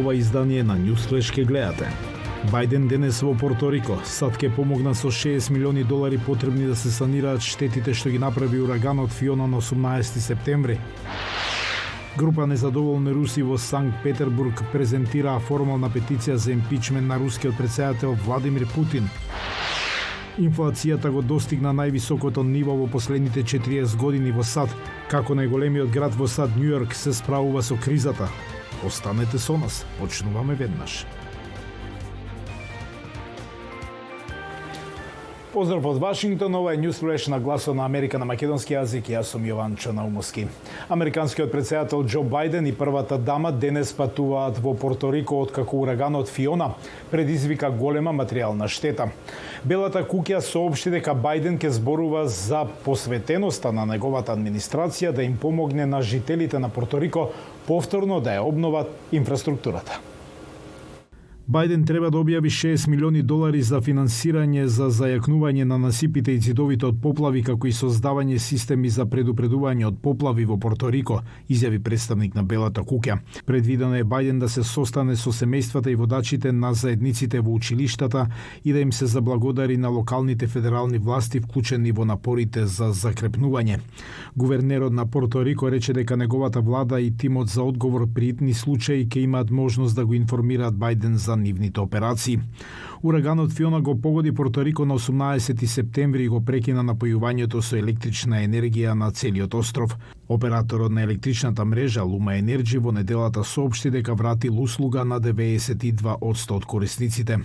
ова издание на Newsflash ке гледате. Бајден денес во Порто Рико. САД ке помогна со $60 милиони потребни да се санираат штетите што ги направи ураганот Фиона на 18 септември. Група незадоволни руси во Санкт Петербург презентираа формална петиција за импичмент на рускиот претседател Владимир Путин. Инфлацијата го достигна највисокото ниво во последните 40 години во САД, како најголемиот град во САД Њујорк се справува со кризата. Останете со нас, почнуваме веднаш. Поздрав од Вашингтон, ова е Newsflash на гласот на Америка на македонски јазик. Јас сум Јованчо Наумовски. Американскиот претседател Џо Бајден и првата дама денес патуваат во Порто Рико откако ураганот Фиона предизвика голема материјална штета. Белата куќа соопшти дека Бајден ќе зборува за посветеноста на неговата администрација да им помогне на жителите на Порто Рико повторно да ја обноват инфраструктурата. Бајден треба да објави $60 милиони за финансирање за зајакнување на насипите и цидовите од поплави, како и создавање системи за предупредување од поплави во Порто Рико, изјави представник на Белата куќа. Предвидено е Бајден да се состане со семејствата и водачите на заедниците во училиштата и да им се заблагодари на локалните федерални власти вклучени во напорите за закрепнување. Гувернерот на Порто Рико рече дека неговата влада и тимот за одговор при итни случаи ќе имаат можност да го информираат Бајден за нивните операции. Ураганот Фиона го погоди Порто Рико на 18 септември и го прекина напојувањето со електрична енергија на целиот остров. Операторот на електричната мрежа Лума Енерджи во неделата соопшти дека вратил услуга на 92% од корисниците.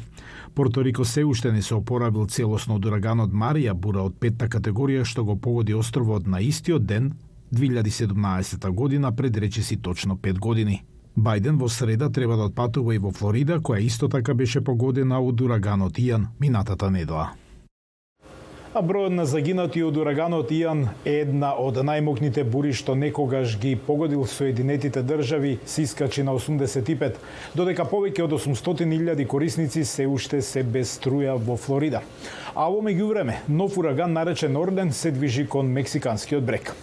Порто Рико се уште не се опоравил целосно од ураганот Марија, бура од 5-та категорија што го погоди островот на истиот ден 2017 година пред речиси точно 5 години. Бајден во среда треба да отпатува и во Флорида, која исто така беше погодена од ураганот Иан минатата недела. А бројот на загинати од ураганот Иан е една од најмокните бури што некогаш ги погодил Соединетите држави, се искачи на 85, додека повеќе од 800.000 корисници се уште се без струја во Флорида. А во меѓувреме, нов ураган наречен Орлен се движи кон мексиканскиот брег.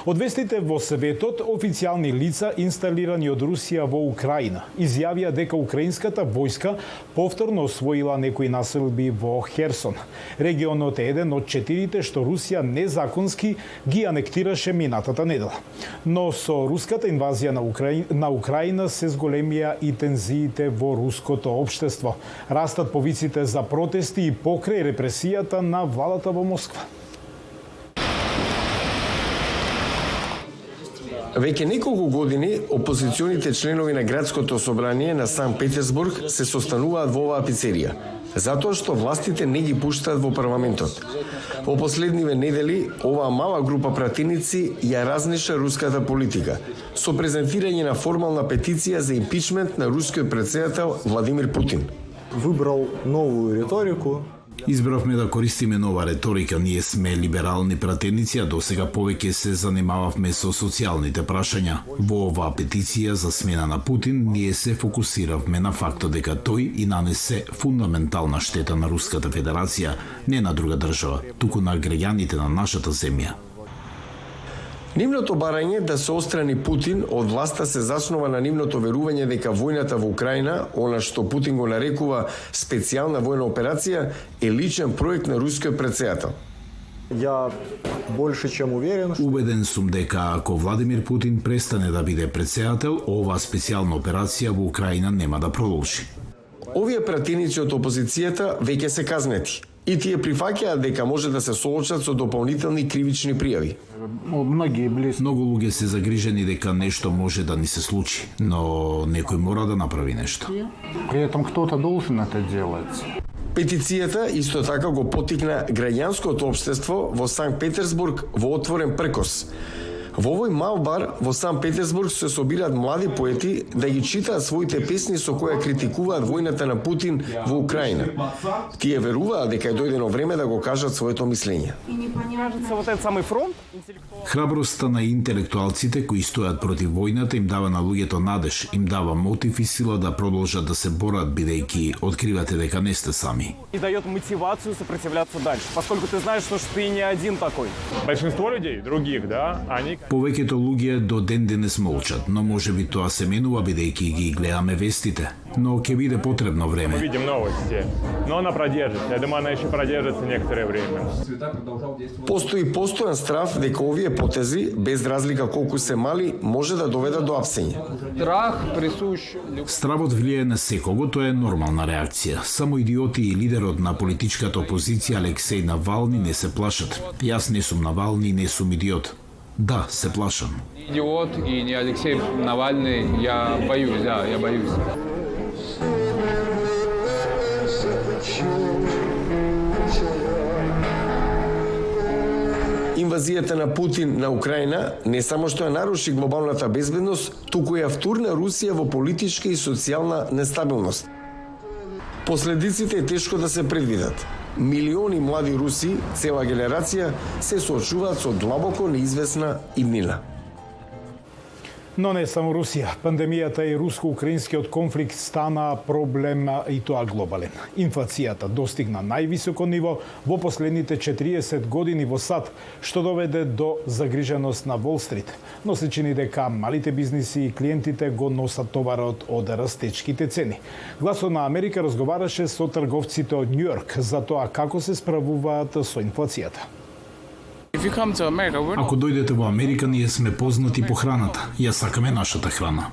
Од вестите во светот, официјални лица инсталирани од Русија во Украина изјавија дека украинската војска повторно освоила некои населби во Херсон. Регионот е еден од 4 што Русија незаконски ги анектираше минатата недела. Но со руската инвазија на Украина се зголемија и тензиите во руското општество. Растат повиците за протести и покрај репресијата на владата во Москва. Веќе неколку години опозиционите членови на градското собрание на Санкт Петербург се состануваат во оваа пицерија, затоа што властите не ги пуштаат во парламентот. Во последниве недели, оваа мала група пратеници ја разнеша руската политика со презентирање на формална петиција за импичмент на рускиот претседател Владимир Путин. Выбрал новую риторику. Избравме да користиме нова реторика. Ние сме либерални пратеници, а досега повеќе се занимававме со социјалните прашања. Во оваа петиција за смена на Путин, ние се фокусиравме на фактот дека тој и нанесе фундаментална штета на Руската Федерација, не на друга држава, туку на граѓаните на нашата земја. Нивното барање да се отстрани Путин од власта се заснова на нивното верување дека војната во Украина, она што Путин го нарекува специјална војна операција, е личен проект на рускиот претседател. Я больше чем уверен. Убеден сум дека ако Владимир Путин престане да биде претседател, оваа специјална операција во Украина нема да продолжи. Овие пратеници од опозицијата веќе се казнети и тие прифаќаат дека може да се соочат со дополнителни кривични пријави. Многу луѓе се загрижени дека нешто може да ни се случи, но некој мора да направи нешто. При этом кто-то должен это делать. Петицијата исто така го поттикна граѓанското општество во Санкт Петербург во отворен пркос. Во овој мал бар во Санкт Петербург се собираат млади поети да ги читаат своите песни со кои критикуваат војната на Путин во Украина. Тие веруваат дека е дојдено време да го кажат своето мислење. Храброста на интелектуалците кои стојат против војната им дава на луѓето надеж, им дава мотив и сила да продолжат да се борат, бидејќи откривате дека не сте сами. И даёт мотивацию сопротивляться дальше, поскольку ты знаешь, что ты не один такой. Большинство людей, других, да, они... Повеќето луѓе до ден денес молчат, но можеби тоа се менува бидејќи ги гледаме вестите. Но ќе биде потребно време. Мы видим новости, но она продержится. Я думаю, она еще продержится некоторое время. Постои постојан страв дека овие потези, без разлика колку се мали, може да доведат до апсење. Стравот влијае на секого, тоа е нормална реакција. Само идиоти и лидерот на политичката опозиција Алексеј Навални не се плашат. Јас не сум Навални и не сум идиот. Да, се плашам. Идиот и не Алексей Навальный, я боюсь, да, я боюсь. Инвазијата на Путин на Украина не само што ја наруши глобалната безбедност, туку ја втурна Русија во политичка и социјална нестабилност. Последиците е тешко да се предвидат. Милиони млади руси, цела генерација, се соочуваат со длабоко неизвестна иднина. Но не само Русија. Пандемијата и руско-украинскиот конфликт стана проблем и тоа глобален. Инфлацијата достигна највисоко ниво во последните 40 години во САД, што доведе до загриженост на Wall Street. Но се чини дека малите бизниси и клиентите го носат товарот од растечките цени. Гласот на Америка разговараше со трговците од Њујорк за тоа како се справуваат со инфлацијата. Ако дојдете во Америка, ние сме познати по храната. Ја сакаме нашата храна.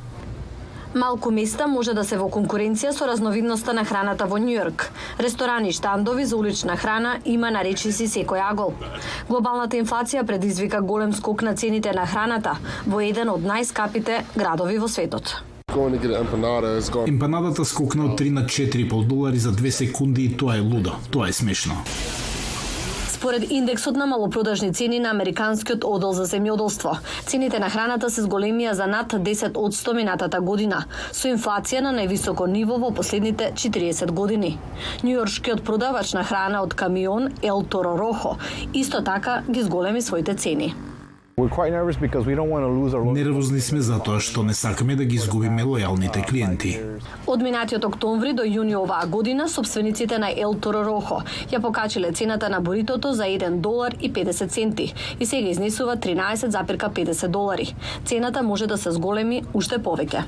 Малку места може да се во конкуренција со разновидноста на храната во Њујорк. Ресторани и штандови за улична храна има на речиси секој агол. Глобалната инфлација предизвика голем скок на цените на храната во еден од најскапите градови во светот. Емпанадата скокна од 3 на 4,5 долари за 2 секунди и тоа е лудо. Тоа е смешно. Според индексот на малопродажни цени на Американскиот одел за земјоделство, цените на храната се зголемија за над 10% минатата година, со инфлација на највисоко ниво во последните 40 години. Њујоршкиот продавач на храна од камион El Toro Rojo исто така ги зголеми своите цени. Нервозни сме затоа што не сакаме да ги изгубиме лојалните клиенти. Од минатиот октомври до јуни оваа година, собствениците на El Toro Rojo ја покачиле цената на буритото за 1 долар и 50 центи и сега изнесува 13,50 долари. Цената може да се зголеми уште повеќе.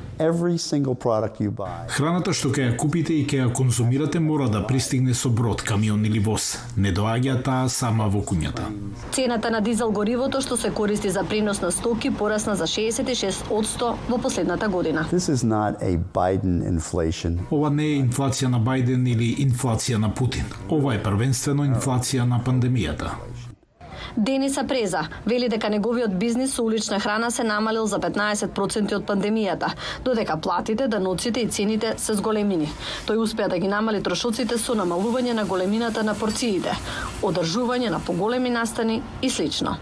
Храната што ќе ја купите и ќе ја конзумирате мора да пристигне со брод, камион или воз. Не доаѓа таа сама во куњата. Цената на дизел горивото што се користи за пренос на стоки порасна за 66% во последната година. Ова не е инфлација на Бајден или инфлација на Путин. Ова е првенствено инфлација на пандемијата. Дениса Преза вели дека неговиот бизнис со улична храна се намалил за 15% од пандемијата, додека платите, даноците и цените се зголемини. Тој успеа да ги намали трошоците со намалување на големината на порциите, одржување на поголеми настани и слично.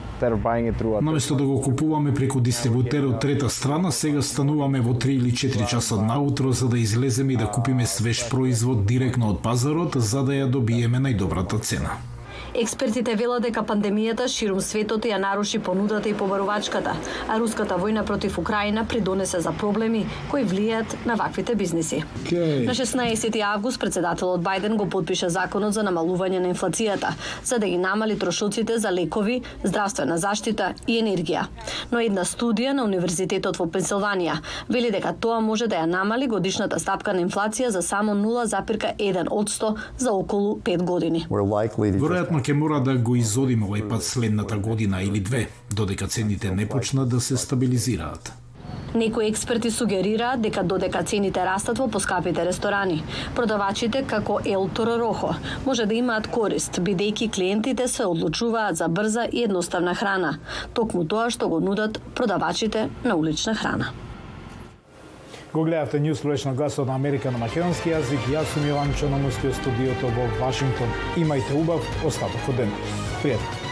Наместо да го купуваме преку дистрибутер од трета страна, сега стануваме во 3 или 4 часа наутро за да излеземе и да купиме свеж производ директно од пазарот за да ја добиеме најдобрата цена. Експертите велат дека пандемијата ширум светот ја наруши понудата и побарувачката, а руската војна против Украина придонесе за проблеми кои влијаат на ваквите бизниси. На 16 август председателот Бајден го потпиша законот за намалување на инфлацијата, за да ги намали трошоците за лекови, здравствена заштита и енергија. Но една студија на Универзитетот во Пенсилванија вели дека тоа може да ја намали годишната стапка на инфлација за само 0,1% за околу 5 години. Веројатно ќе мора да го изодиме овај пат следната година или две, додека цените не почнат да се стабилизираат. Некои експерти сугерираат дека додека цените растат во поскапите ресторани, продавачите како El Toro Rojo може да имаат корист, бидејќи клиентите се одлучуваат за брза и едноставна храна, токму тоа што го нудат продавачите на улична храна. Го гледавте Newsflash на Гласот на Америка на македонски јазик. Јас сум Јован Чономуски од студиото во Вашингтон. Имајте убав остаток од денот. Пријатно.